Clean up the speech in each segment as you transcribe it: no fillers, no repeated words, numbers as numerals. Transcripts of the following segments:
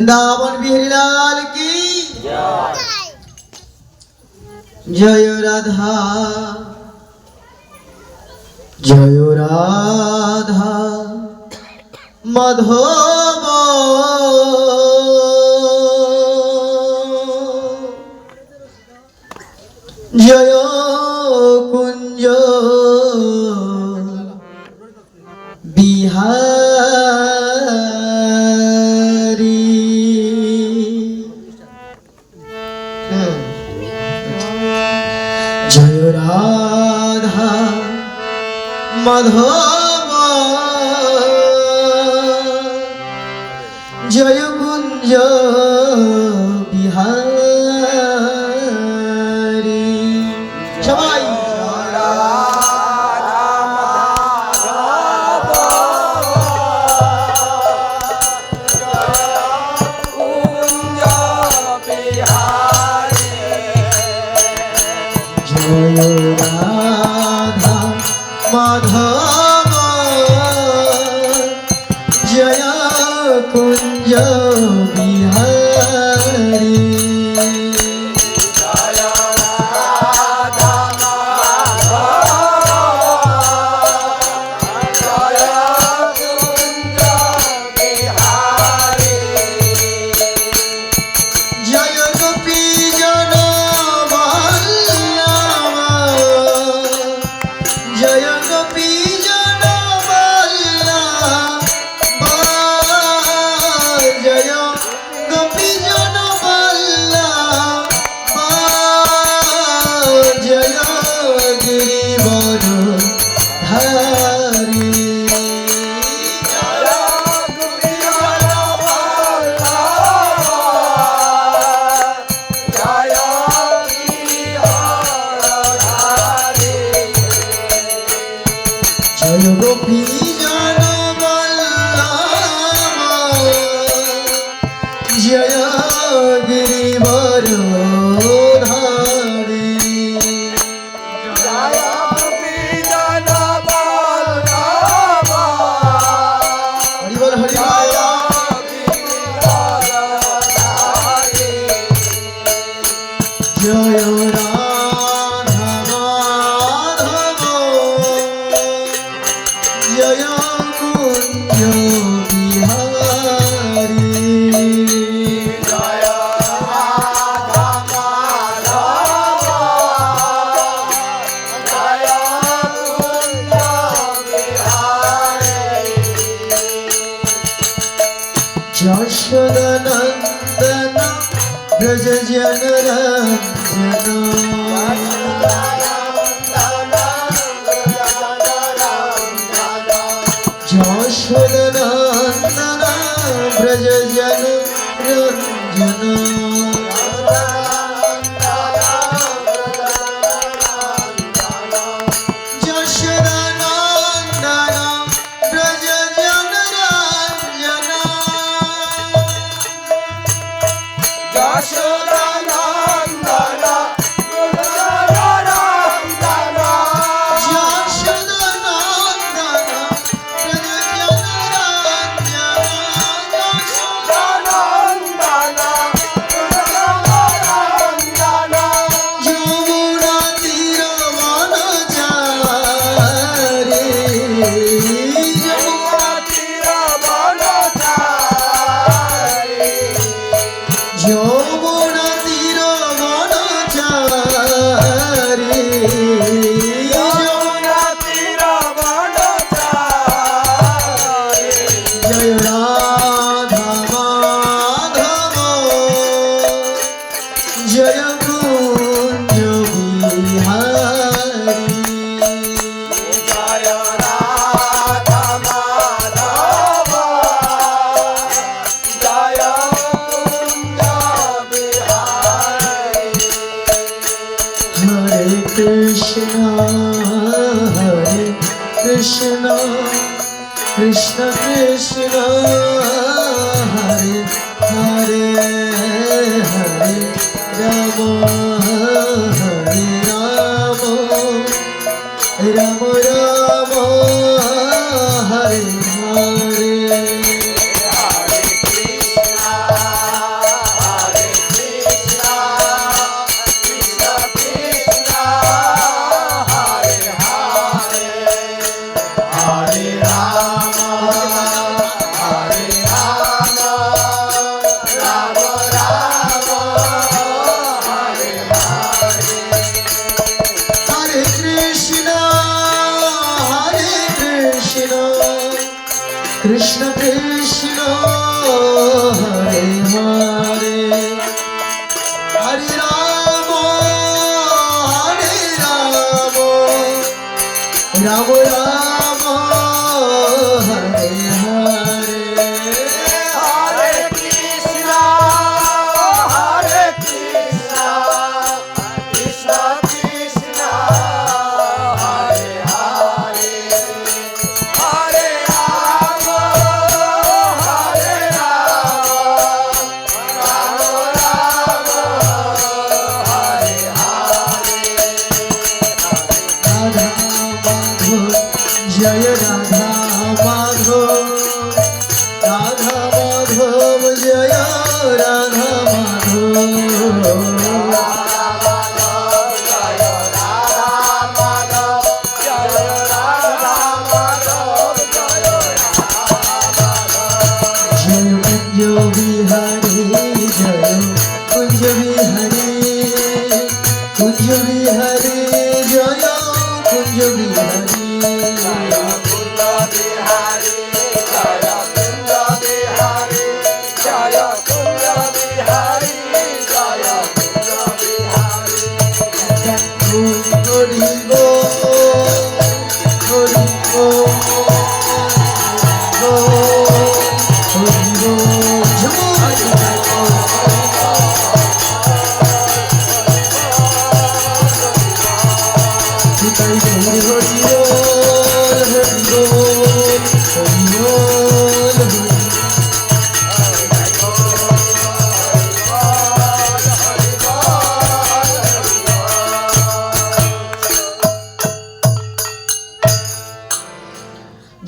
वृंदावन बिहारी लाल की जय राधा माधव जय कुंज बिहारी जय राधा माधव जय कुंज बिहारी सबाई जय राधा माधव जय कुंज बिहारी जय गोपी जन जय गोपी जन जय गोपी जन जय गिरिवर धारी जय गोपी जन जय गिरिवर धारी हरि बोल हरि बोल जय राधा माधव जय कुंज बिहारी यशोदनंदन ब्रज जन यशोदनंदन ब्रज जन रंजन यशोदनंदन ब्रज जन रंजन যমুনা তীর বনচারী যমুনা তীর বনচারী জয় রাধা মাধব জয় কুঞ্জ বিহারী জয় রাধা মাধব জয় Hare Krishna, Krishna Krishna, Hare Hare, Hare Rama, Hare Rama, Rama Rama, Hare Hare, Hare Krishna. জয় রাধা মাধব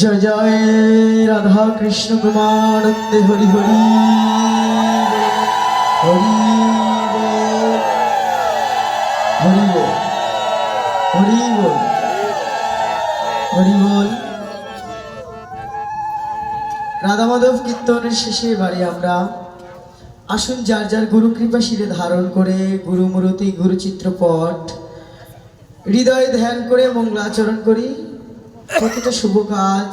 जय जय राधा कृष्ण प्रेमानंदे हरि हरि हरि हरि बोल हरि बोल हरि बोल। राधा माधव कीर्तনের শেষে বাড়ি আমরা আসুন যার যার গুরু কৃপা শিরে ধারণ করে গুরু মূর্তি গুরু চিত্রপট হৃদয়ে ধ্যান করে মঙ্গলাচরণ করি। প্রতিটা শুভ কাজ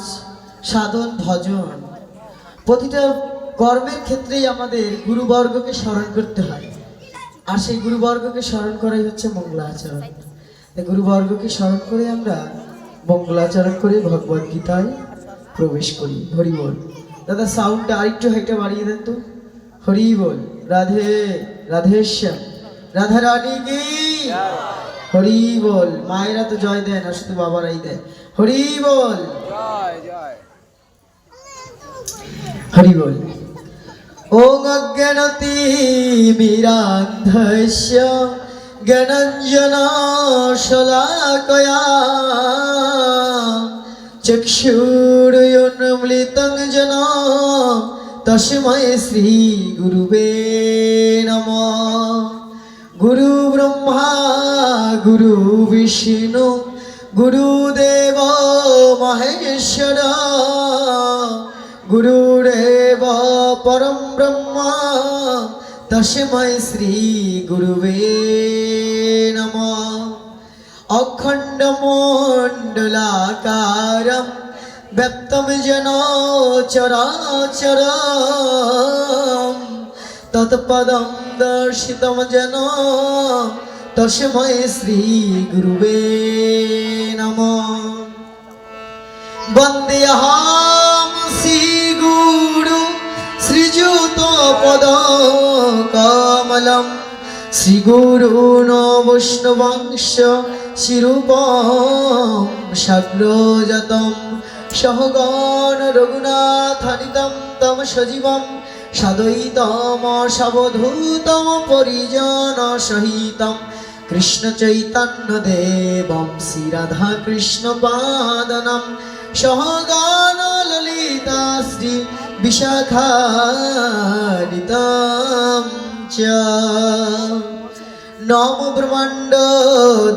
সাধন ভজন প্রতিটা কর্মের ক্ষেত্রেই আমাদের গুরুবর্গকে স্মরণ করতে হয়, আর সেই গুরুবর্গকে স্মরণ করাই হচ্ছে মঙ্গলাচরণ। গুরুবর্গকে স্মরণ করে আমরা মঙ্গলাচরণ করে ভগবদ গীতায় প্রবেশ করি। হরি বল। দাদা সাউন্ডটা আরেকটু হাইটা বাড়িয়ে দেন তো। হরি বল। রাধে রাধেশ্যাম রাধা রানী কি হরি বল। মায়েরা তো জয় দেয় না, শুধু বাবারাই দেয়। হরি বল হরি বল। ওং অজ্ঞানতি মিরান্ধস্য জ্ঞানাঞ্জনা শলাকয়া চক্ষুরুন্মিলিतं येन তস্मै শ্রী গুরুবে নমঃ। গুরু ব্রহ্মা গুরু বিষ্ণু গুরুদেব মহেশ্বর গুরুরেব পরম ব্রহ্ম তস্मै শ্রী গুরুবে নমঃ। অখণ্ড মণ্ডলাকারম ব্যক্তম যেন চরাচরম তৎপদম দর্শিতম যেন তস্मै শ্রী গুরুবে নমঃ। বন্দেহম শ্রী গুরু শ্রীযুত পদ কমলম শ্রী গুরুন বৈষ্ণবংশ শিরূপম সাগ্রজাতম সহগণ রঘুনাথানিতম তম সজীবম সদৈতম সবধূতম পরিজন সহিতম কৃষ্ণ চৈতন্য দেবম শ্রী রাধা কৃষ্ণ পাদনম সহগণ ললিতা শ্রী বিশাখানিতম চ। নমো ব্রহ্মাণ্ড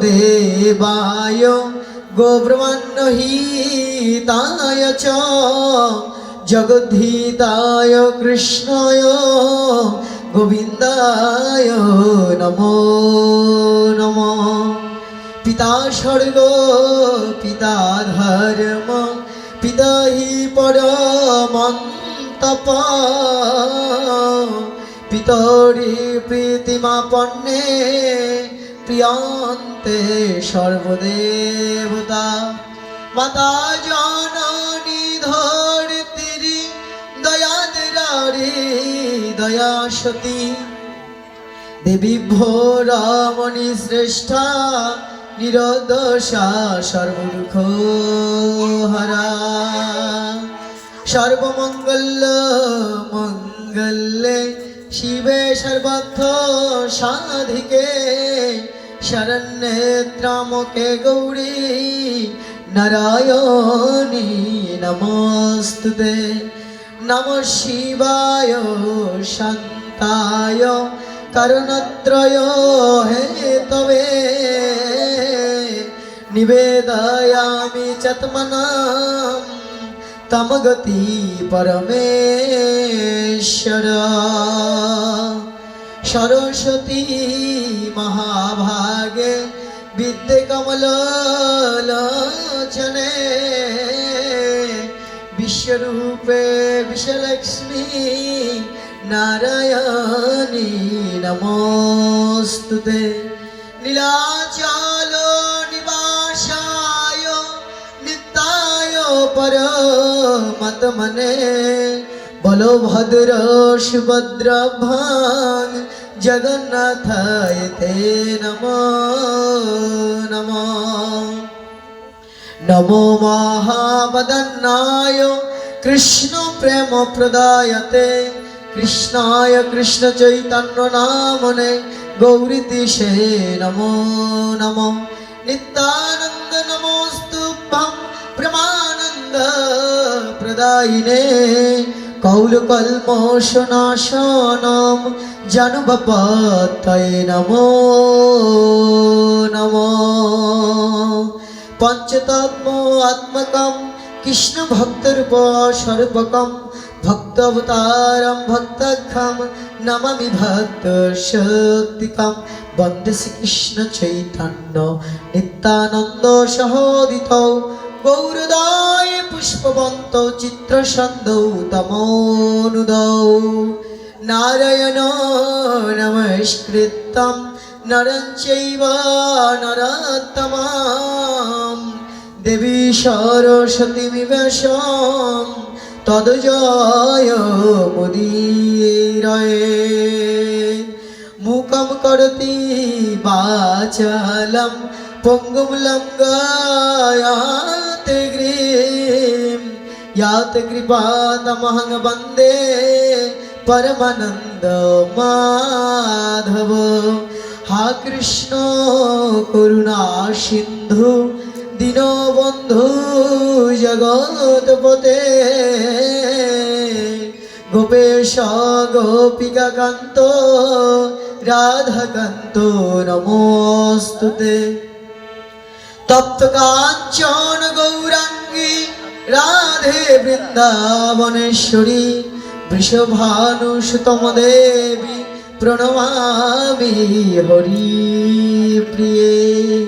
দেবায় গোব্রহ্মাণ্ড হিতায় চ জগদ্ধিতায় কৃষ্ণায় গোবিন্দায় নমো নমঃ। পিতা স্বর্গ পিতা ধর্ম পিতা হি পরমন্তপ পিতরি প্রীতিমাপন্নে প্রিয়ন্তে সর্বদেবতা মাতা জননী ধরিত্রী দয়াদ্রারি দয়াসতী দেবী ভোরমণি শ্রেষ্ঠা নিরদোষা সর্বদুঃখ হরা সর্বমঙ্গল মঙ্গলে শিবে সর্বার্থ সাধিকে শরণ্যে ত্র্যম্বকে গৌরী নারায়ণী নমস্তুতে। নমঃ শিবায় শান্তায় করুণত্রয় হেতবে নিবেদয়ামি চত্মনাম তমগতি পরমেশ্বর সরস্বতী মহাভাগে বিদ্যে কমলোচনে বিশ্বরূপে বিশ্বলক্ষ্মী নারায়ণী নমস্তুতে নীলাচল নিবাসায় নিত্যায় পরমাত্মনে বলভদ্র সুভদ্রাভ্যাং জগন্নাথায় তে নমো নমো নমো মহাবদন্নায় কৃষ্ণ প্রেম প্রদায়তে কৃষ্ণায় কৃষ্ণ চৈতন্য নামনে গৌরীতিশে নমো নমো নিত্যানন্দ নমোস্তুভ্যং প্রেমানন্দ প্রদায়িনে কৌলকল্মোষনাশনম জানুবপতয়ে নমো নমো পঞ্চতত্ত্ব আত্মকম কৃষ্ণ ভক্তরূপ স্বরূপকম ভক্তাবতারম ভক্তখম নমামি ভক্ত শক্তিকম বন্দে শ্রীকৃষ্ণ চৈতন্য নিত্যানন্দ সহোদিত গৌরদায় পুষ্পবন্ত চিত্রসন্দৌ তমোনুদৌ নারায়ণ নমস্কৃত্যং নরং চৈব নরোত্তমং দেবী সরস্বতীমিবেশং তদজয় মুদীরয়ে মুখম করতি বাচালম পঙ্গুম লঙ্ঘয়াতে গিরিম यात कृपातमहं वन्दे परमानन्द माधव हा कृष्ण करुणा सिन्धु दीनबन्धु जगत्पते गोपेश गोपिकान्त राधाकान्त नमोस्तुते तप्त काञ्चन गौरांगी राधे वृंदावनेश्वरी वृषभानुसुतम देवी प्रणमामि हरि प्रिये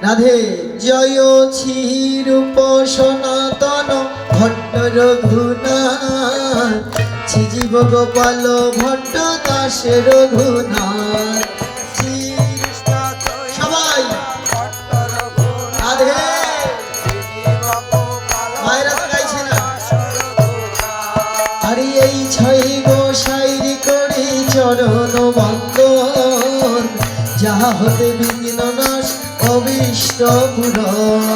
राधे जय क्षीरूप सनातन भट्ट रघुनाथ श्रीजीव गोपाल भट्ट दास रघुनाथ सबाई राधे चरण बंदन जहा होते विघ्न नाश अभीष्ट पूरण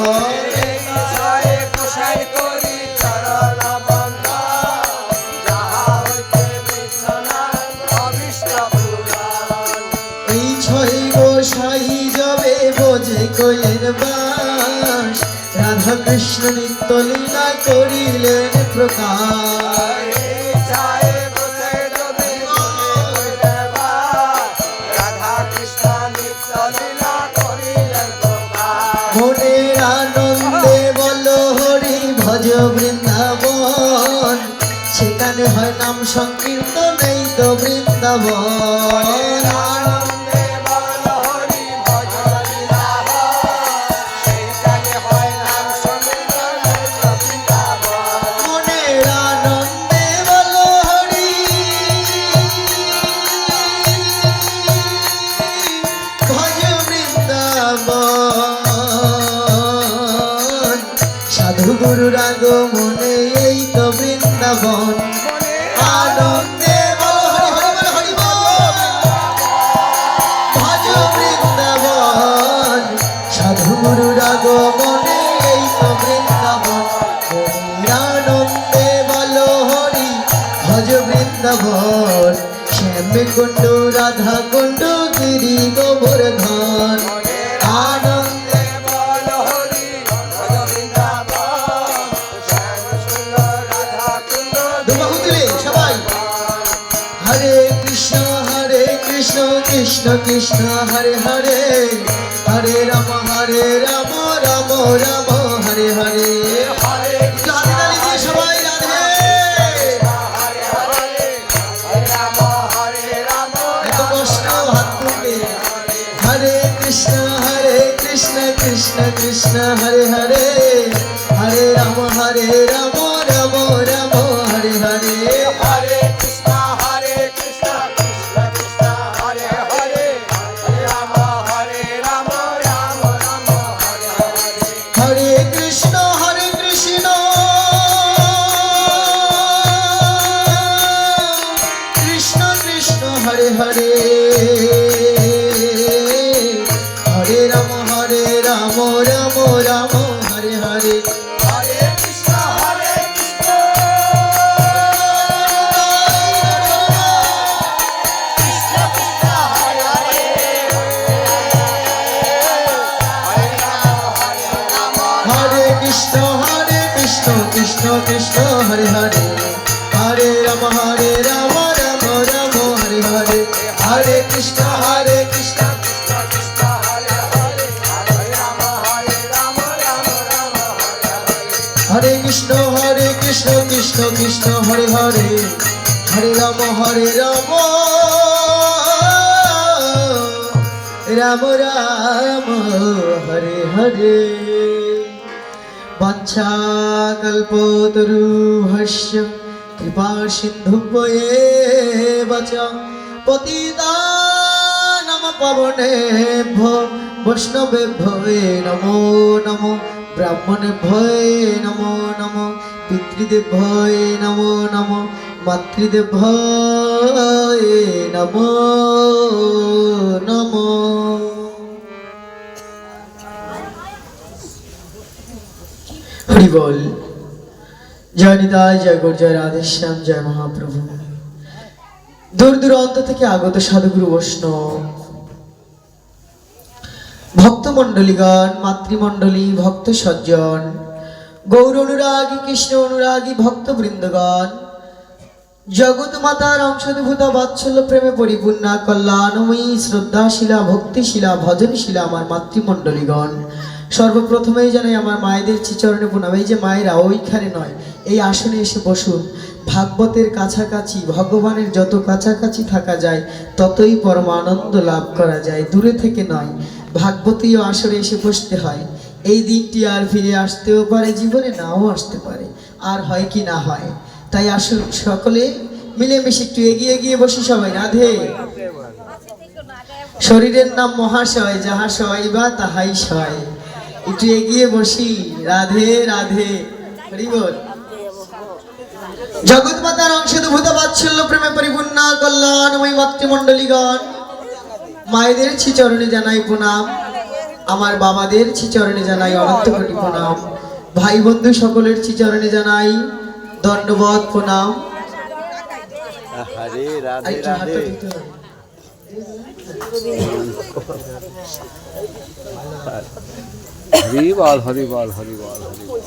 राधा कृष्ण नित्य लीला करिलेन प्रकाश মনের আনন্দে বলো হরি ভজ বৃন্দাবন সেখানে হয় নাম সংকীর্তন এই তো বৃন্দাবন गुरु राग मने यही तो वृंदावन आनंदे हरि भज वृंदावन साधु गुरु राग मने यही तो वृंदावन आनंदे बोलो हरि भज वृंदावन श्याम कुंड राधा कुंड गिरी गोवर्धन হরে কৃষ্ণ কৃষ্ণ কৃষ্ণ হরে হরে হরে রাম রাম রাম হরে হরে হরে রাধে দিয়ে সবাই রাধে এত কষ্ট হাত তুলে হরে কৃষ্ণ কৃষ্ণ কৃষ্ণ হরে হরে হরে রাম রাম রাম হরে হরে হরে हरे हरे हरे राम राम राम हरे हरे हरे कृष्ण कृष्ण कृष्ण हरे हरे हरे कृष्ण कृष्ण कृष्ण हरे हरे हरे राम राम राम हरे हरे हरे कृष्ण कृष्ण कृष्ण हरे हरे हरे राम राम राम हरे कृष्ण कृष्ण कृष्ण हरे हरे हरे राम राम राम हरे हरे वाञ्छाकल्पतरुभ्यश्च कृपा सिन्धुभ्येव च पतितानां पावनेभ्यो वैष्णवेभ्यो नमो नमो ब्राह्मणेभ्यो नमो नमो पितृदेभ्यो नमो नमो मातृदेभ्यो नमो नमो हरि बोल। जय निताय जय गुरु जय राधेश्याम जय महाप्रभु। दूर दूरांत থেকে আগত সাধুগুরু বৈষ্ণব ভক্তমণ্ডলীগণ মাতৃমণ্ডলী ভক্ত সজ্জন গৌর অনুরাগী কৃষ্ণ অনুরাগী ভক্তবৃন্দগণ জগৎ মাতার অংশীভূত বাৎসল্য প্রেমে পরিপূর্ণা কল্যাণময়ী শ্রদ্ধাশীলা ভক্তিশীলা ভজনশীলা আমার মাতৃমণ্ডলীগণ সর্বপ্রথমেই জানাই আমার মায়েদের চরণে প্রণাম। এই যে মায়েরা ওইখানে নয়, এই আসনে এসে বসুন। ভাগবতের কাছাকাছি ভগবানের যত কাছাকাছি থাকা যায় ততই পরম আনন্দ লাভ করা যায়, দূরে থেকে নয়। ভাগবতীয় আসরে এসে বসতে হয়। এই দিনটি আর ফিরে আসতেও পারে, জীবনে নাও আসতে পারে, আর হয় কি না হয়। তাই আসুন সকলে মিলেমিশে একটু এগিয়ে গিয়ে বসি সবাই। রাধে। শরীরের নাম মহাশয়, যাহা সহাইবা তাহাই সয়। একটু এগিয়ে বসি। রাধে রাধে হরি বল। জগৎ মাতার অংশীভূত বাৎসল্য প্রেমে পরিপূর্ণা কল্যাণময়ী মাতৃমণ্ডলীগণ মায়েদের চরণে জানাই প্রণাম, আমার বাবাদের চরণে জানাই অনন্ত কোটি প্রণাম, ভাই বন্ধু সকলের চরণে জানাই দণ্ডবত প্রণাম। হরে রাধে রাধে। হরি বল হরি বল হরি বল হরি বল।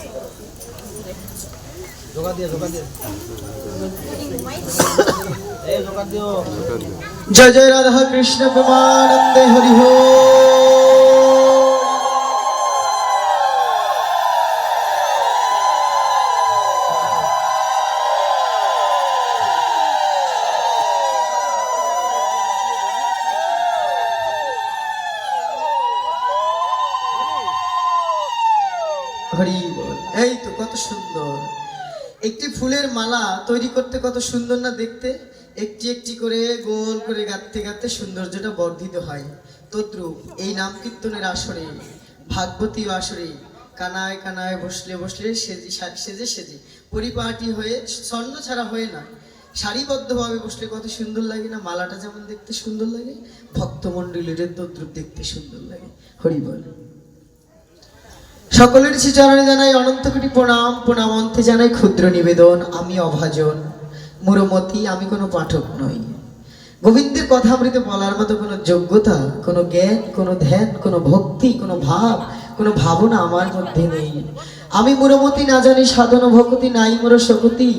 जय जय राधा कृष्ण प्रेमानंदे हरि हो। হরি বল। এই তো কত সুন্দর একটি ফুলের মালা তৈরি করতে, কত সুন্দর না দেখতে। একটি একটি করে গোল করে গাঁথতে গাঁথতে সৌন্দর্যটা বর্ধিত হয়। তদ্রূপ এই নাম কীর্তনের আসরে, ভাগবতী আসরে কানায় কানায় বসলে বসলে সেজে সেজে পরিপাটি হয়ে স্বর্ণ ছাড়া হয়ে না, সারিবদ্ধভাবে বসলে কত সুন্দর লাগে না। মালাটা যেমন দেখতে সুন্দর লাগে, ভক্তমণ্ডলীর তদ্রূপ দেখতে সুন্দর লাগে। হরি বল। সকলের চরণে জানাই অনন্ত কোটি প্রণাম, প্রণামান্তে জানাই ক্ষুদ্র নিবেদন। আমি অভাজন মুরমতি, আমি কোনো পাঠক নই। গোবিন্দের কথামৃত বলার মতো কোনো যোগ্যতা, কোনো জ্ঞান, কোনো ধ্যান, কোনো ভক্তি, কোনো ভাব, কোনো ভাবনা আমার মধ্যে নেই। আমি মুরমতি, না জানি সাধন ভক্তি, নাই মোর শক্তি।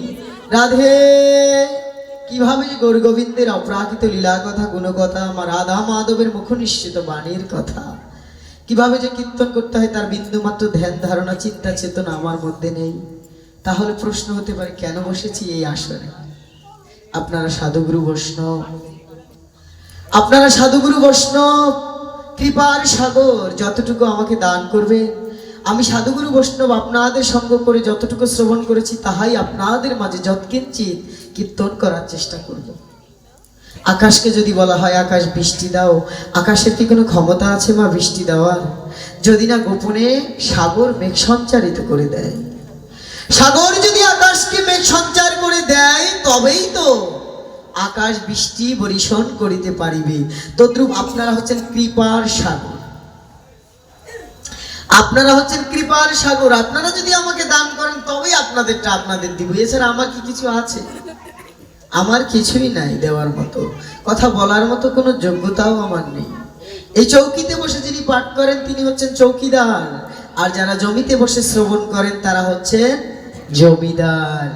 রাধে কিভাবে যে গৌর গোবিন্দের অপ্রাকৃত লীলা কথা, গুণকথা, আমার রাধা মাধবের মুখ নিশ্চিত বাণীর কথা, কিভাবে যে কীর্তন করতে হয় তার বিন্দুমাত্র ধ্যান ধারণা চিন্তা চেতনা আমার মধ্যে নেই। তাহলে প্রশ্ন হতে পারে, কেন বসেছি এই আসরে? আপনারা সাধুগুরু বৈষ্ণব, আপনারা সাধুগুরু বৈষ্ণব, কৃপার সাগর যতটুকু আমাকে দান করবেন, আমি সাধুগুরু বৈষ্ণব আপনাদের সঙ্গ করে যতটুকু শ্রবণ করেছি তাহাই আপনাদের মাঝে যৎকিঞ্চিত কীর্তন করার চেষ্টা করব। আকাশকে যদি বলা হয় আকাশ বৃষ্টি দাও, আকাশের কি কোনো ক্ষমতা আছে মা বৃষ্টি দেওয়ার? যদি না গোপনে সাগর মেঘ সঞ্চারিত করে দেয়। সাগর যদি আকাশকে মেঘ সঞ্চার করে দেয় তবেই তো আকাশ বৃষ্টি বরিশন করিতে পারিবে। তদ্রূপ আপনারা হচ্ছেন কৃপার সাগর, আপনারা হচ্ছেন কৃপার সাগর। আপনারা যদি আমাকে দান করেন তবেই আপনাদেরটা আপনাদের দিব, এছাড়া আমার কি কিছু আছে? আমার কিছুই নাই দেওয়ার মতো, কথা বলার মতো কোনো যোগ্যতাও আমার নেই। এই চৌকিতে বসে যিনি পাঠ করেন তিনি হচ্ছেন চৌকিদার, আর যারা জমিতে বসে শ্রবণ করেন তারা হচ্ছেন জমিদার।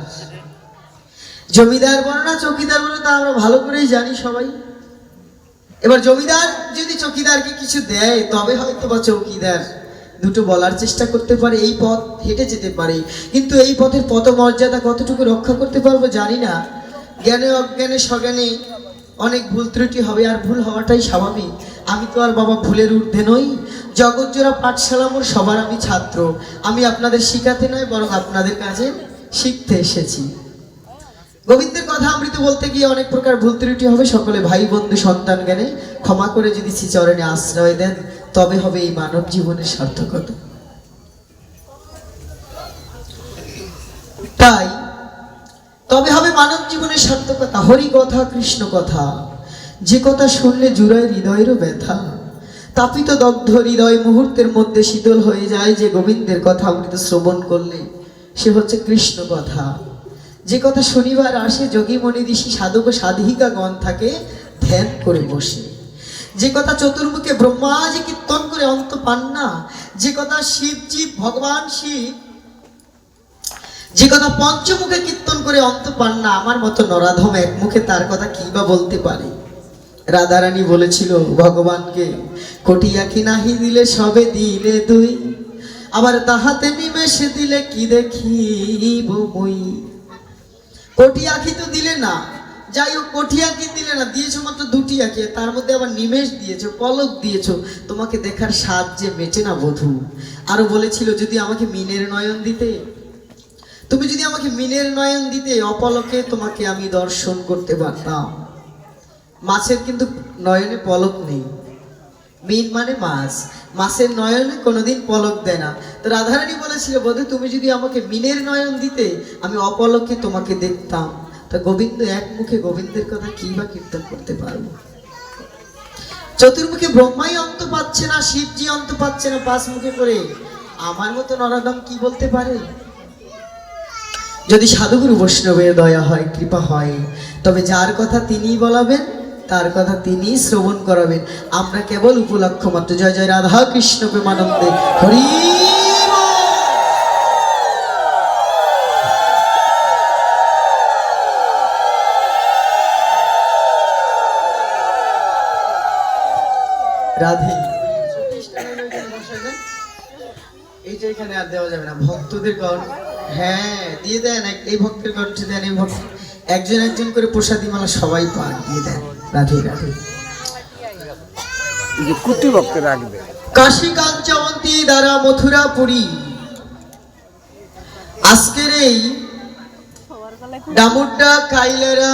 জমিদার বলো না চৌকিদার বলো, তা আমরা ভালো করেই জানি সবাই। এবার জমিদার যদি চৌকিদারকে কিছু দেয় তবে হয়তো বা চৌকিদার দুটো বলার চেষ্টা করতে পারে, এই পথ হেঁটে যেতে পারে। কিন্তু এই পথের পদমর্যাদা কতটুকু রক্ষা করতে পারবো জানি না। জ্ঞানে অজ্ঞানে সজ্ঞানে অনেক ভুল ত্রুটি হবে, আর ভুল হওয়াটাই স্বাভাবিক। আমি তো আর বাবা ভুলের ঊর্ধ্বে নই। জগৎজোড়া পাঠশালা মোর সবার আমি ছাত্র, আমি আপনাদের শিখাতে নয় বরং আপনাদের কাছে শিখতে এসেছি। গোবিন্দের কথা অমৃত বলতে গিয়ে অনেক প্রকার ভুল ত্রুটি হবে, সকলে ভাই বন্ধু সন্তান জ্ঞানে ক্ষমা করে যদি শ্রীচরণে আশ্রয় দেন তবে হবে এই মানব জীবনের সার্থকতা। তাই তবে হবে মানব জীবনের সার্থকতা। হরি কথা, কৃষ্ণ কথা, যে কথা শুনলে জুড়ায় হৃদয়েরও ব্যথা। তাপিত দগ্ধ হৃদয় মুহূর্তের মধ্যে শীতল হয়ে যায়। যে গোবিন্দের কথা অমৃত শ্রবণ করলে সে হচ্ছে কৃষ্ণ কথা। যে কথা শনিবার আসে যোগী মণি ঋষি সাধক ও সাধিকাগণ থাকে ধ্যান করে বসে। যে কথা চতুর্মুখে ব্রহ্মাজি কীর্তন করে অন্ত পান না। যে কথা শিবজি ভগবান শিব যে কথা পঞ্চমুখে কীর্তন করে অন্ত পান না, আমার মতো নরাধম এক মুখে তার কথা কি বা বলতে পারে? রাধারানী বলেছিল ভগবানকে, কোটি আঁখি নাহি দিলে সবে দিলে দুই, আবার তাহাতে নিমেষে দিলে কি দেখিব মুই। কোটি আঁখি তো দিলে না, যাই হোক কোটি আঁখি দিলে না, দিয়েছো মাত্র দুটি আঁখি, তার মধ্যে আবার নিমেষ দিয়েছো, পলক দিয়েছো, তোমাকে দেখার স্বাদ যে মেটে না বধূ। আরো বলেছিল যদি আমাকে মিনের নয়ন দিতে, তুমি যদি আমাকে মিনের নয়ন দিতে, অপলকে তোমাকে আমি দর্শন করতে পারতাম। মাছের কিন্তু নয়নে পলক নেই, মিন মানে মাছ, মাছের নয়নে কোনোদিন পলক দেয় না। তো রাধারানী বলেছিল বধূ তুমি যদি আমাকে মিনের নয়ন দিতে আমি অপলকে তোমাকে দেখতাম। তা গোবিন্দ এক মুখে গোবিন্দের কথা কি বা কীর্তন করতে পারবো? চতুর্মুখে ব্রহ্মাই অন্ত পাচ্ছে না, শিবজি অন্ত পাচ্ছে না, পাঁচ মুখে করে আমার মতো নরাধম কি বলতে পারে? যদি সাধুগুরু বৈষ্ণবের দয়া হয়, কৃপা হয়, তবে যার কথা তিনিই বলাবেন, তার কথা তিনিই শ্রবণ করাবেন। আমরা কেবল উপলক্ষ মাত্র। জয় জয় রাধা কৃষ্ণ প্রেমানন্দে হরি। রাধে। এইটা এখানে আর দেওয়া যাবে না, ভক্তদের গণ। হ্যাঁ দিয়ে দেন, এই ভক্তের কণ্ঠে দেন, এই ভক্ত একজন একজন করে প্রসাদী মালা সবাই পান, দিয়ে দেন। রাধে রাধে। কুটি ভক্ত রাখবে। কাশী কাঞ্চবন্তী দ্বারা মথুরা পুরী, আজকের এই ডামুড্ডা কাইলারা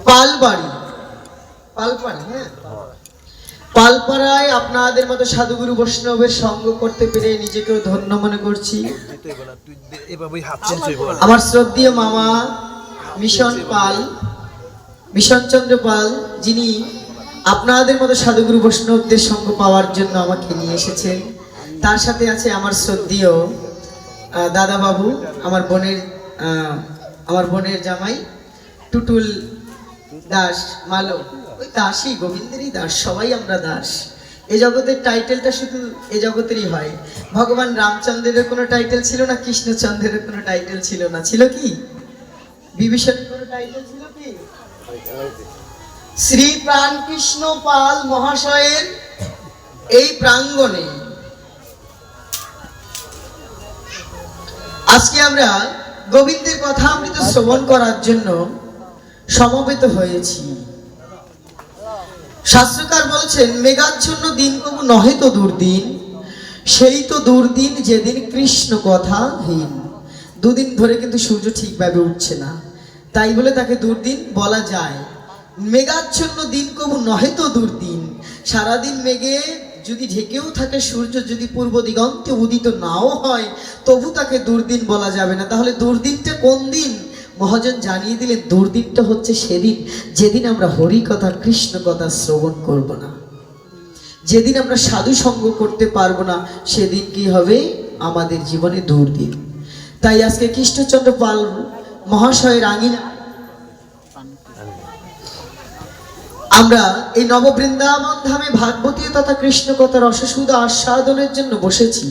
পালবাড়ি, পালপাড়া, হ্যাঁ পালপাড়ায় আপনাদের মতো সাধুগুরু বৈষ্ণবের সঙ্গ করতে পেরে নিজেকেও ধন্য মনে করছি। আমার শ্রদ্ধেয় মামা মিশন পাল, মিশন চন্দ্র পাল, যিনি আপনাদের মতো সাধুগুরু বৈষ্ণবদের সঙ্গ পাওয়ার জন্য আমাকে নিয়ে এসেছেন। তার সাথে আছে আমার শ্রদ্ধেয় দাদা বাবু, আমার বোনের জামাই টুটুল দাস মালব, ওই দাসই, গোবিন্দেরই দাস, সবাই আমরা দাস। এই জগতের টাইটেলটা শুধু এই জগতেরই হয়। ভগবান রামচন্দ্রের কোনো টাইটেল ছিল না, কৃষ্ণচন্দ্রের কোনো টাইটেল ছিল না, ছিল কি? বিভীষণ করে টাইটেল ছিল কি? শ্রী প্রাণকৃষ্ণ পাল মহাশয়ের এই প্রাঙ্গণে আজকে আমরা গোবিন্দের কথা অমৃত শ্রবণ করার জন্য সমবেত হয়েছি। শাস্ত্রকার বলছেন, মেঘাচ্ছন্ন দিন কবু নহে তো দুর্দিন, সেই তো দুর্দিন যেদিন কৃষ্ণ কথাহীন। দুদিন ধরে কিন্তু সূর্য ঠিকভাবে উঠছে না, তাই বলে তাকে দুর্দিন বলা যায়? মেঘাচ্ছন্ন দিন কবু নহে তো দুর্দিন, সারাদিন মেঘে যদি ঢেকেও থাকে, সূর্য যদি পূর্ব দিগন্তে উদিত নাও হয়, তবু তাকে দুর্দিন বলা যাবে না। তাহলে দুর্দিনটা কোন দিন? মহাজন জানিয়ে দিলেন, দুর্দিনটা হচ্ছে সেদিন যেদিন আমরা হরি কথা কৃষ্ণ কথা শ্রবণ করব না, যেদিন আমরা সাধু সঙ্গ করতে পারবো না, সেদিন কি হবে? আমাদের জীবনে দুর্দিন। তাই আজকে কৃষ্ণচন্দ্র পাল মহাশয়ের আঙিনা আমরা এই নববৃন্দাবন ধামে ভাগবতী তথা কৃষ্ণ কথার রসসুধা আস্বাদনের জন্য বসেছি।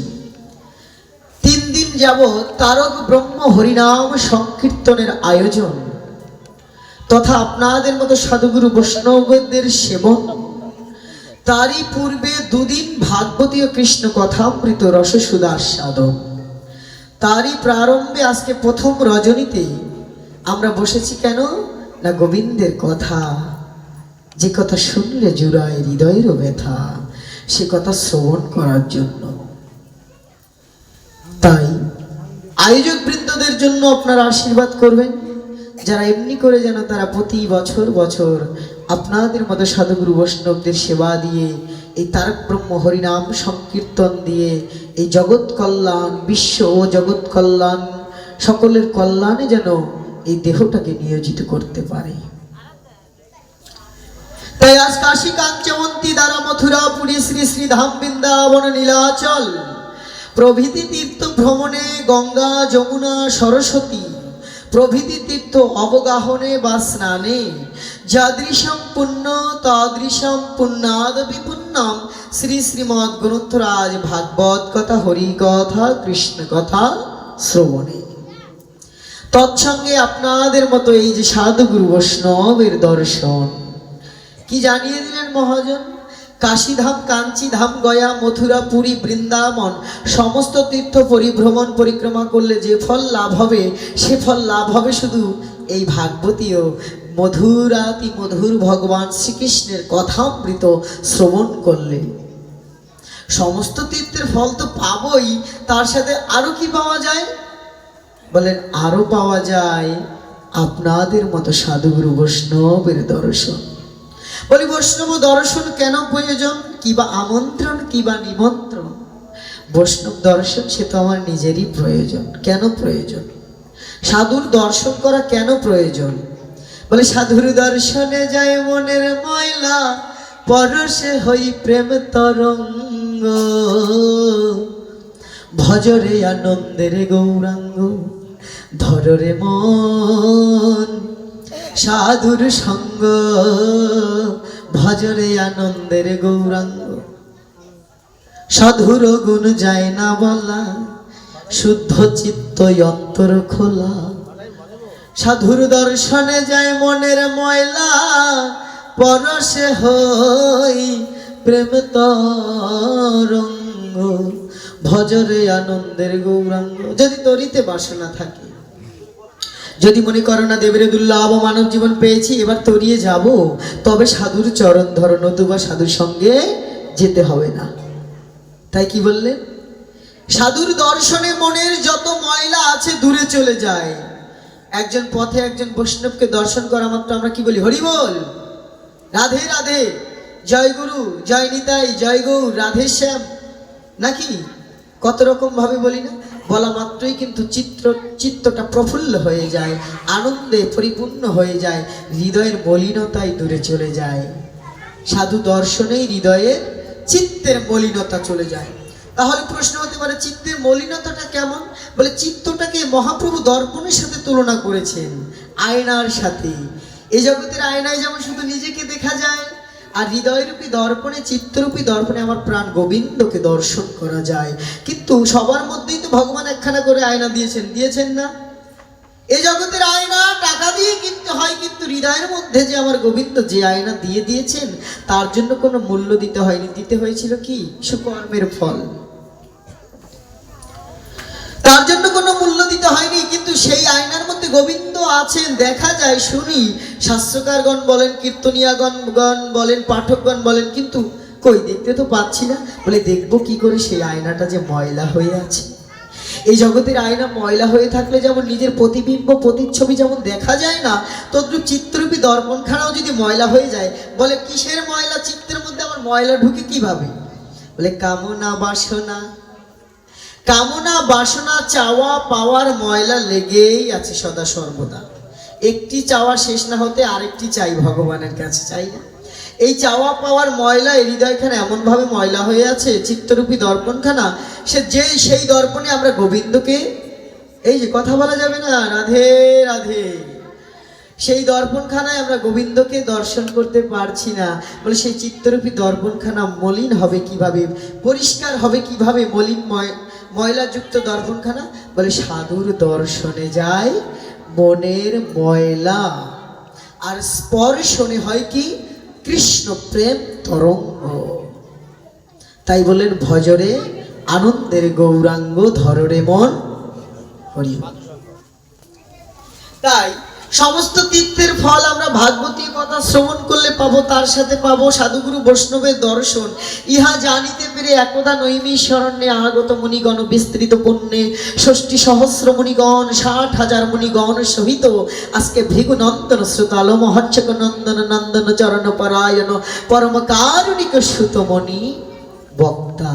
3 দিন যাবৎ তারক ব্রহ্ম হরিনাম সংকীর্তনের আয়োজন তথা আপনাদের মতো সাধুগুরু বৈষ্ণবদের সেবন, তারই পূর্বে 2 দিন ভাগবতী ও কৃষ্ণ কথামৃত রসসুধা আস্বাদন, তারই প্রারম্ভে আজকে প্রথম রজনীতে আমরা বসেছি। কেন না? গোবিন্দের কথা, যে কথা শুনলে জুড়ায় হৃদয়েরও ব্যথা, সে কথা শ্রবণ করার জন্য। তাই আয়োজক বৃন্দদের জন্য আপনারা আশীর্বাদ করবেন, যারা এমনি করে যেন তারা প্রতি বছর বছর আপনাদের মতো সাধুগুরু বৈষ্ণবদের সেবা দিয়ে, এই তারক ব্রহ্ম হরিনাম সংকীর্তন দিয়ে এই জগৎ কল্যাণ, বিশ্ব ও জগৎ কল্যাণ, সকলের কল্যাণে যেন এই দেহটাকে নিয়োজিত করতে পারে। তাই আজ কাশী কাঞ্চমন্তী দ্বারা মথুরা পুরী শ্রী শ্রী ধাম বৃন্দাবন নীলাচল প্রভৃতি তীর্থ ভ্রমণে, গঙ্গা যমুনা সরস্বতী প্রভৃতি তীর্থ অবগাহনে বা স্নানে যাদৃশম পুণ্য তাদৃশম পুণ্যাদ বিপুণ্যম শ্রী শ্রীমৎ গ্রন্থরাজ ভাগবত কথা হরি কথা কৃষ্ণ কথা শ্রবণে, তৎসঙ্গে আপনাদের মতো এই যে সাধুগুরু বৈষ্ণবের দর্শন। কি জানিয়ে দিলেন মহাজন? কাশীধাম, কাঞ্চিধাম, গয়া, মথুরা, পুরী, বৃন্দাবন সমস্ত তীর্থ পরিভ্রমণ পরিক্রমা করলে যে ফল লাভ হবে, সে ফল লাভ হবে শুধু এই ভাগবতীয় মধুরাতি মধুর ভগবান শ্রীকৃষ্ণের কথামৃত শ্রবণ করলে। সমস্ত তীর্থের ফল তো পাবই, তার সাথে আরো কি পাওয়া যায়? বলেন, আরো পাওয়া যায় আপনাদের মতো সাধুগুরু বৈষ্ণবের দর্শন। বলি, বৈষ্ণব দর্শন কেন প্রয়োজন? কিবা আমন্ত্রণ, কিবা নিমন্ত্রণ? বৈষ্ণব দর্শন সে তো আমার নিজেরই প্রয়োজন। কেন প্রয়োজন? সাধুর দর্শন করা কেন প্রয়োজন? বলে, সাধুর দর্শনে যায় মনের ময়লা, পরশে হই প্রেম তরঙ্গ, ভজরে আনন্দের গৌরাঙ্গ, ধররে মন সাধুর সঙ্গ, ভজরে আনন্দের গৌরাঙ্গ। সাধুর গুণ যায় না বলা, শুদ্ধ চিত্ত অন্তর খোলা, সাধুর দর্শনে যায় মনের ময়লা, পরশে হই প্রেম তরঙ্গ, ভজরে আনন্দের গৌরাঙ্গ। যদি তরিতে বাসনা থাকে, যদি মনে করো না দেবের দুর্লভ মানব জীবন পেয়েছি, এবার তরিয়ে যাব, তবে সাধুর চরণ ধরো, নতুবা সাধুর সঙ্গে যেতে হবে না। তাই কি বললেন? সাধুর দর্শনে মনের যত ময়লা আছে দূরে চলে যায়। একজন পথে একজন বৈষ্ণবকে দর্শন করা মাত্র আমরা কি বলি? হরি বল, রাধে রাধে, জয় গুরু, জয় নিতাই, জয় গৌর, রাধে শ্যাম, নাকি কত রকম ভাবে বলি না? বলা মাত্রই কিন্তু চিত্তটা প্রফুল্ল হয়ে যায়, আনন্দে পরিপূর্ণ হয়ে যায়, হৃদয়ের মলিনতাই দূরে চলে যায়। সাধু দর্শনেই হৃদয়ের চিত্তের মলিনতা চলে যায়। তাহলে প্রশ্ন হতে পারে, চিত্তের মলিনতাটা কেমন? বলে, চিত্তটাকে মহাপ্রভু দর্পণের সাথে তুলনা করেছেন, আয়নার সাথে। এই জগতের আয়নায় যেমন শুধু নিজেকে দেখা যায়, আর হৃদয়রূপী দর্পণে, চিত্তরূপী দর্পণে আমার প্রাণ গোবিন্দকে দর্শন করা যায়। কিন্তু সবার মধ্যেই তো ভগবান একখানা করে আয়না দিয়েছেন, দিয়েছেন না? এই জগতের আয়না টাকা দিয়ে কিনতে হয়, কিন্তু হৃদয়ের মধ্যে যে আমার গোবিন্দ যে আয়না দিয়ে দিয়েছেন তার জন্য কোনো মূল্য দিতে হয়নি, দিতে হয়েছিল কি সুকর্মের ফল, তার জন্য কোনো মূল্য দিতে হয়নি। কিন্তু সেই আয়নার মধ্যে গোবিন্দ আছেন, দেখা যায়, শুনি, শাস্ত্রকারগণ বলেন, কীর্তনিয়াগণ বলেন, পাঠকগণ বলেন, কিন্তু কই দেখতে তো পাচ্ছি না। বলে দেখবো কি করে, সেই আয়নাটা যে ময়লা হয়ে আছে। এই জগতের আয়না ময়লা হয়ে থাকলে যেমন নিজের প্রতিবিম্ব প্রতিচ্ছবি যেমন দেখা যায় না, তদ্রূপ চিত্ররূপী দর্পণখানাও যদি ময়লা হয়ে যায়, বলে কিসের ময়লা, চিত্রের মধ্যে আমার ময়লা ঢুকে কিভাবে? বলে কামনা বাসনা, কামনা বাসনা চাওয়া পাওয়ার ময়লা লেগেই আছে সদা সর্বদা। একটি চাওয়া শেষ না হতে আরেকটি চাই ভগবানের কাছে, চাই না? এই চাওয়া পাওয়ার ময়লা এই হৃদয়খানা এমনভাবে ময়লা হয়ে আছে, চিত্তরূপী দর্পণখানা, সেই দর্পণে আমরা গোবিন্দকে, এই যে কথা বলা যাবে না, রাধে রাধে, সেই দর্পণখানায় আমরা গোবিন্দকে দর্শন করতে পারছি না। বলে সেই চিত্তরূপী দর্পণখানা মলিন হবে কিভাবে, পরিষ্কার হবে কিভাবে মলিন ময়লাযুক্ত দর্পণখানা? বলে সাধুর দর্শনে যায় মনের ময়লা, আর স্পর্শনে হয় কি কৃষ্ণ প্রেম তরঙ্গ। তাই বলেন ভজরে আনন্দের গৌরাঙ্গ ধররে মন হরি। তাই সমস্ত তীর্থের ফল আমরা ভাগবতী কথা শ্রবণ করলে পাবো, তার সাথে পাবো সাধুগুরু বৈষ্ণবের দর্শন। ইহা জানিতে পেরে একদা নৈমিষরণ্যে আগত মুনিগণ বিস্তৃত পুণ্যে ৬০ সহস্র মুনিগণ ৬০,০০০ মুনিগণ সহিত আজকে ভৃগুনন্দন শ্রোতাল মহর্ষক নন্দন নন্দন চরণ পরায়ণ পরম কারুণিক সুতমণি বক্তা।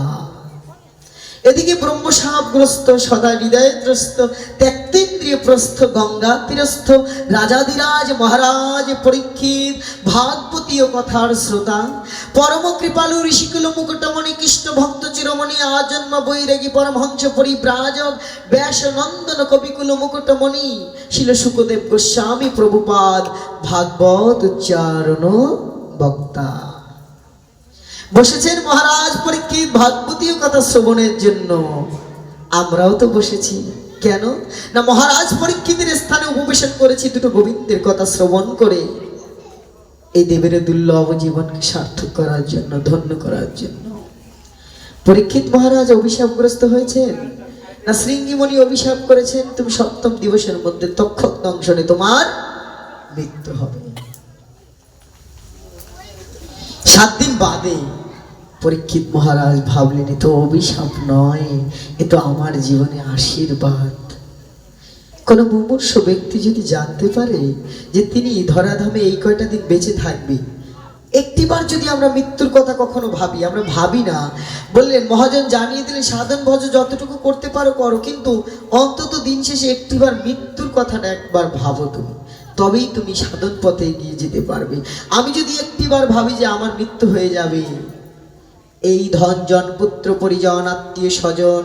এদিকে ব্রহ্মসাপগ্রস্ত সদা হৃদয়গ্রস্ত ত্যক্তেন্দ্রিয় প্রস্থ গঙ্গা তীরস্থ রাজাধিরাজ মহারাজ পরীক্ষিত ভাগবতীয় কথার শ্রোতা, পরম কৃপালু ঋষিকুল মুকুটমণি কৃষ্ণ ভক্ত চিরমণি আজন্ম বৈরাগী পরমহংস পরিব্রাজক ব্যাস নন্দন কবিকুল মুকুটমণি শিল সুখদেব গোস্বামী প্রভুপাদ ভাগবত উচ্চারণ বক্তা। বসেছেন মহারাজ পরীক্ষিত ভাগবতীয় কথা শ্রবণের জন্য। আমরাও তো বসেছি, কেন না মহারাজ পরীক্ষিতের স্থানে উপবেশন করেছি দুটো গোবিন্দের কথা শ্রবণ করে এই দেবের দুর্লভ জীবনকে সার্থক করার জন্য, ধন্য করার জন্য। পরীক্ষিত মহারাজ অভিশাপগ্রস্ত হয়েছেন না শৃঙ্গিমণি অভিশাপ করেছেন, তুমি ৭ম দিবসের মধ্যে তক্ষক দংশনে তোমার মৃত্যু হবে। ৭ দিন বাদে পরীক্ষিত মহারাজ ভাবলেন এ তো অভিশাপ নয়, এ তো আমার জীবনে আশীর্বাদ। কোনো মুমূর্ষ ব্যক্তি যদি জানতে পারে যে তিনি ধরাধামে এই কয়টা দিন বেঁচে থাকবে, একটিবার যদি আমরা মৃত্যুর কথা কখনো ভাবি, আমরা ভাবি না। বললেন মহাজন জানিয়ে দিলেন সাধন ভজ যতটুকু করতে পারো করো, কিন্তু অন্তত দিন শেষে একটিবার মৃত্যুর কথাটা একবার ভাবো তুমি, তবেই তুমি সাধন পথে এগিয়ে যেতে পারবে। আমি যদি একটিবার ভাবি যে আমার মৃত্যু হয়ে যাবে, এই ধন জন পুত্র পরিজন আত্মীয় স্বজন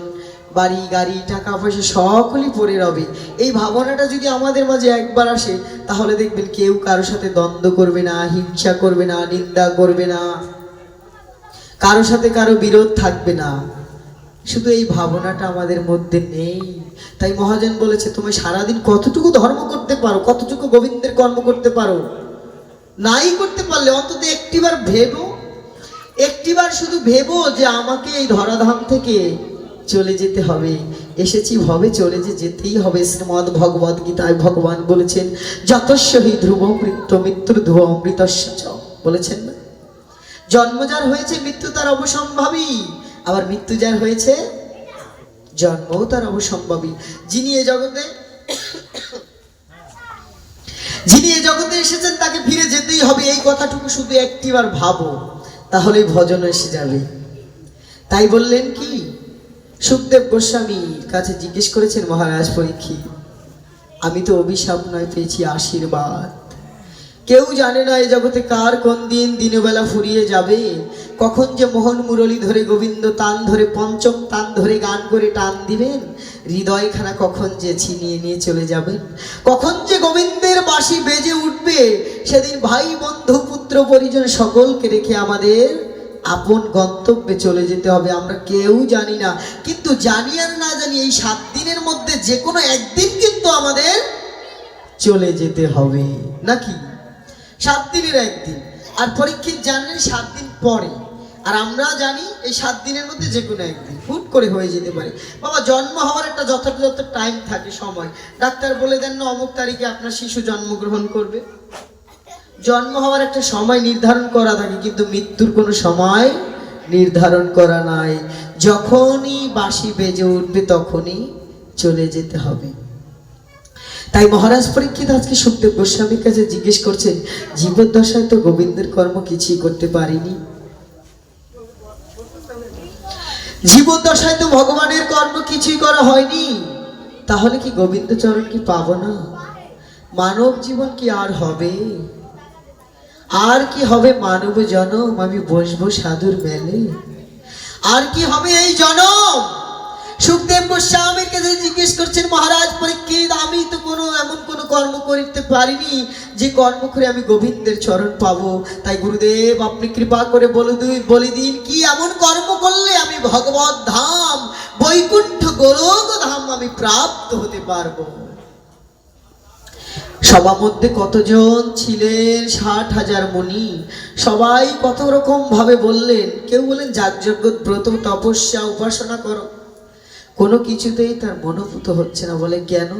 বাড়ি গাড়ি টাকা পয়সা সকলই পড়ে রবে, এই ভাবনাটা যদি আমাদের মাঝে একবার আসে, তাহলে দেখবেন কেউ কারোর সাথে দ্বন্দ্ব করবে না, হিংসা করবে না, নিন্দা করবে না, কারো সাথে কারো বিরোধ থাকবে না। শুধু এই ভাবনাটা আমাদের মধ্যে নেই। তাই মহাজন বলেছে তুমি সারাদিন কতটুকু ধর্ম করতে পারো, কতটুকু গোবিন্দের কর্ম করতে পারো, নাই করতে পারলে অন্তত একটিবার ভেবো, একটিবার শুধু ভেবো যে আমাকে এই ধরাধাম থেকে চলে যেতে হবে, এসেছি ভবে চলে যেতেই হবে। শ্রীমদ্ ভগবদ গীতায় ভগবান বলেছেন যতস্য হি ধ্রুব মৃত্যু মৃত্যুর ধ্রুব অমৃতস্য চ, বলেছেন না? জন্ম যার হয়েছে মৃত্যু তার অবসম্ভাবী, আবার মৃত্যু যার হয়েছে জন্মও তার অবসম্ভাবী। যিনি এ জগতে এসেছেন তাকে ফিরে যেতেই হবে, এই কথাটুকু শুধু একটিবার ভাবো, তাহলেই ভজন এসে যাবে। তাই বললেন কি সুখদেব গোস্বামীর কাছে জিজ্ঞেস করেছেন মহারাজ পরীক্ষিত, আমি তো অভিশাপ নয় পেয়েছি আশীর্বাদ। কেউ জানে না এই জগতে কার কোন দিন দিনবেলা ফুরিয়ে যাবে, কখন যে মোহন মুরলী ধরে গোবিন্দ তান ধরে পঞ্চম তান ধরে গান করে টান দিবেন, হৃদয়খানা কখন যে ছিনিয়ে নিয়ে চলে যাবেন, কখন যে গোবিন্দের বাঁশি বেজে উঠবে, সেদিন ভাই বন্ধু পুত্র পরিজন সকলকে রেখে আমাদের আপন গন্তব্যে চলে যেতে হবে। আমরা কেউ জানি না, কিন্তু জানি আর না জানি এই 7 দিনের মধ্যে যে কোনো একদিন কিন্তু আমাদের চলে যেতে হবে নাকি? 7 দিনের একদিন, আর পরীক্ষিত জানলেন 7 দিন পরে, আর আমরা জানি এই 7 দিনের মধ্যে যে কোনো একদিন হুট করে হয়ে যেতে পারে। বাবা, জন্ম হওয়ার একটা যথাযথ টাইম থাকে, সময়। ডাক্তার বলে দেন না অমুক তারিখে আপনার শিশু জন্মগ্রহণ করবে। জন্ম হওয়ার একটা সময় নির্ধারণ করা থাকে, কিন্তু মৃত্যুর কোনো সময় নির্ধারণ করা নাই। যখনই বাঁশি বেজে উঠবে তখনই চলে যেতে হবে। তাই মহারাজ পরীক্ষিত আজকে সুখদেব গোস্বামীর কাছে জিজ্ঞেস করছেন, জীবদ্দশায় তো গোবিন্দের কর্ম কিছুই করতে পারিনি, জীবদ্দশায় তো ভগবানের কর্ম কিছুই করা হয়নি, তাহলে কি গোবিন্দ চরণ কি পাবো না? মানব জীবন কি আর হবে? আর কি হবে মানব জনম? আমি বসবো সাধুর মেলে, আর কি হবে এই জনম? সুখদেব গোস্বামীর কাছে জিজ্ঞেস করছেন, মহারাজ পরীক্ষিত, আমি তো এমন কোনো কর্ম করতে পারিনি যে কর্ম করে আমি গোবিন্দের চরণ পাবো। তাই গুরুদেব আপনি কৃপা করে বলে দিন, কি এমন কর্ম করলে আমি ভগবত ধাম বৈকুণ্ঠ গোলক ধাম আমি প্রাপ্ত হতে পারবো? সভা মধ্যে কতজন ছিলেন? 60,000 মুনি। সবাই কত রকম ভাবে বললেন। কেউ বলেন যাগযজ্ঞ, ব্রত, তপস্যা, উপাসনা করো। কোনো কিছুতেই তার মনোভূত হচ্ছে না। বলে কেন?